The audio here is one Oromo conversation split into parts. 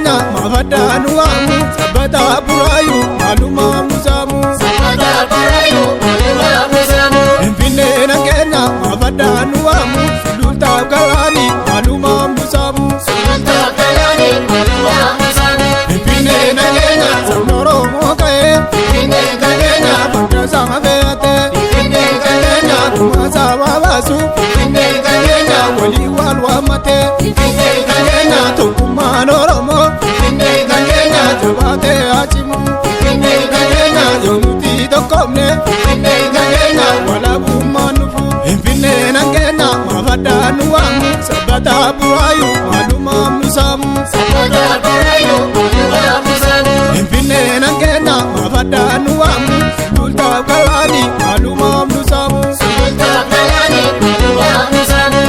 nangenya mafadanu amu sabata burayu maluma musamu sabata burayu maluma musamu Finfinne nangenya mafadanu amu sululta galani maluma musamu sululta galani maluma musamu Finfinne nangenya sonoro mokae Finfinne nangenya banda samabete Finfinne nangenya kumasa wabasu Finfinne nangenya wali walwamate Finfinne nangenya Tukumanoromo Finfinne nangenya Jabate achimu Finfinne nangenya Yonuti dokomne Finfinne nangenya wala bumanufu Finfinne nangenya mafadanu amu sabata burayu maluma musamu sabata burayu maluma musamu Finfinne nangenya mafadanu amu sululta galani maluma musamu sululta galani maluma musamu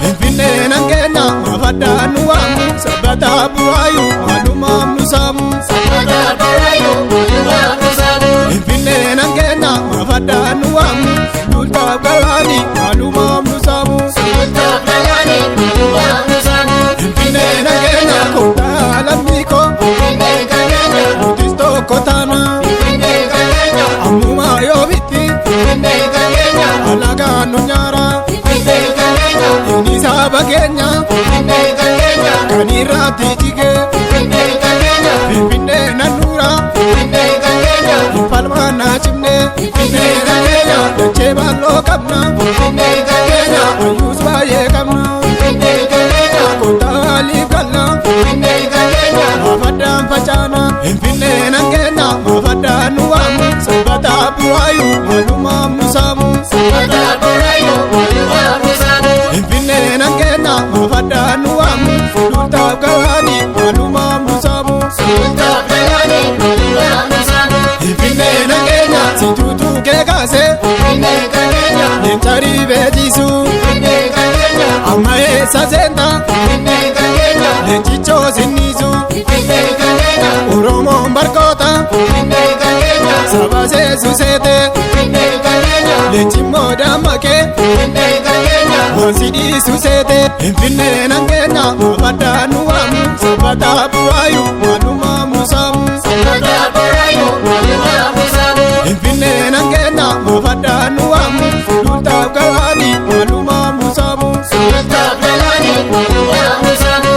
Finfinne nangenya mafadanu amu sabata burayu maluma musamu sabata burayu maluma musamu Finfinne nangenya mafadanu amu sululta galani maluma musamu sululta galani maluma musamu Finfinne nangenya kota lamiko Finfinne nangenya Utisto kotana Finfinne nangenya Amuma yobiti Finfinne nangenya alaga nonyara Finfinne nangenya Inisa bagenya Finfinne nangenya kanira tijige Finfinne nangenya Finfinne nanura Finfinne nangenya Palma nachimne Finfinne nangenya Dache balo kabna Finfinne nangenya Ayus baye kabna Finfinne nangenya Kota ali kalla Finfinne nangenya Mafadam pachana Finfinne nangenya mafadanu amu sabata burayu maluma musamu sabata burayu maluma musamu Finfinne nangenya mafadanu amu sululta galani maluma musamu sululta galani maluma musamu Finfinne nangenya situtu kekase Finfinne nangenya Nentari bejisu Finfinne nangenya Amma esa zenta Finfinne nangenya Lenchicho sinisu Finfinne nangenya Oromo barkota Finfinne nangenya Sabase susete Finfinne nangenya Lenchimo damake Finfinne nangenya Wansidi susete Finfinne nangenya mafadanu amu sabata burayu maluma musamu sabata burayu maluma musamu Finfinne nangenya mafadanu amu sululta galani maluma musamu sululta galani maluma musamu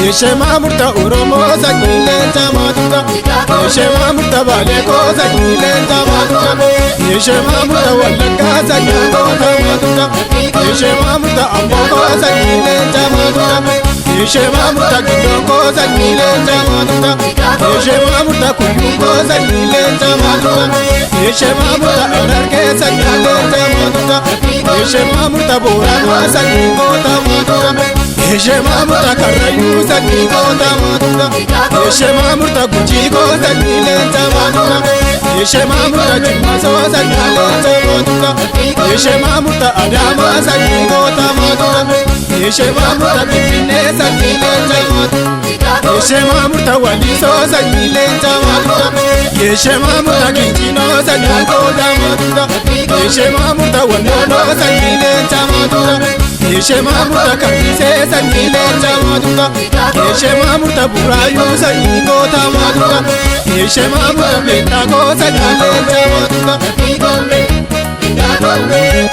Yeshema murta Oromo sanyileen jamaatuta Yeshema murta Baaleko sanyileen jamaatuta Yeshema murta Wallagga sanyileen jamaatuta Yeshema murta Amboko sanyileen jamaatuta Yeshema murta Gindoko sanyileen jamaatuta Yeshema murta Kuyyuko sanyileen jamaatuta Yeshema murta Hararge sanyileen jamaatuta Yeshema murta Booranaa sanyileen jamaatuta Yeshema murta Karrayyuu sanyileen jamaatuta Yeshema murta Gujiko sanyileen jamaatuta Yeshema murta Jimmasoo sanyileen jamaatuta Yeshema murta Adaamaa sanyileen jamaatuta Yeshema murta Finfinnee sanyileen jamaatuta Yeshema murta Walisoo sanyileen jamaatuta Yeshema murta Kinchinoo sanyileen jamaatuta Yeshema murta Walloloo sanyileen jamaatuta Yeshema murta Kamisee sanyileen jamaatuta Yeshema murta Buraayyuu sanyileen jamaatuta Yeshema murta Beettaakoo sanyileen jamaatuta Gombe, Gombe,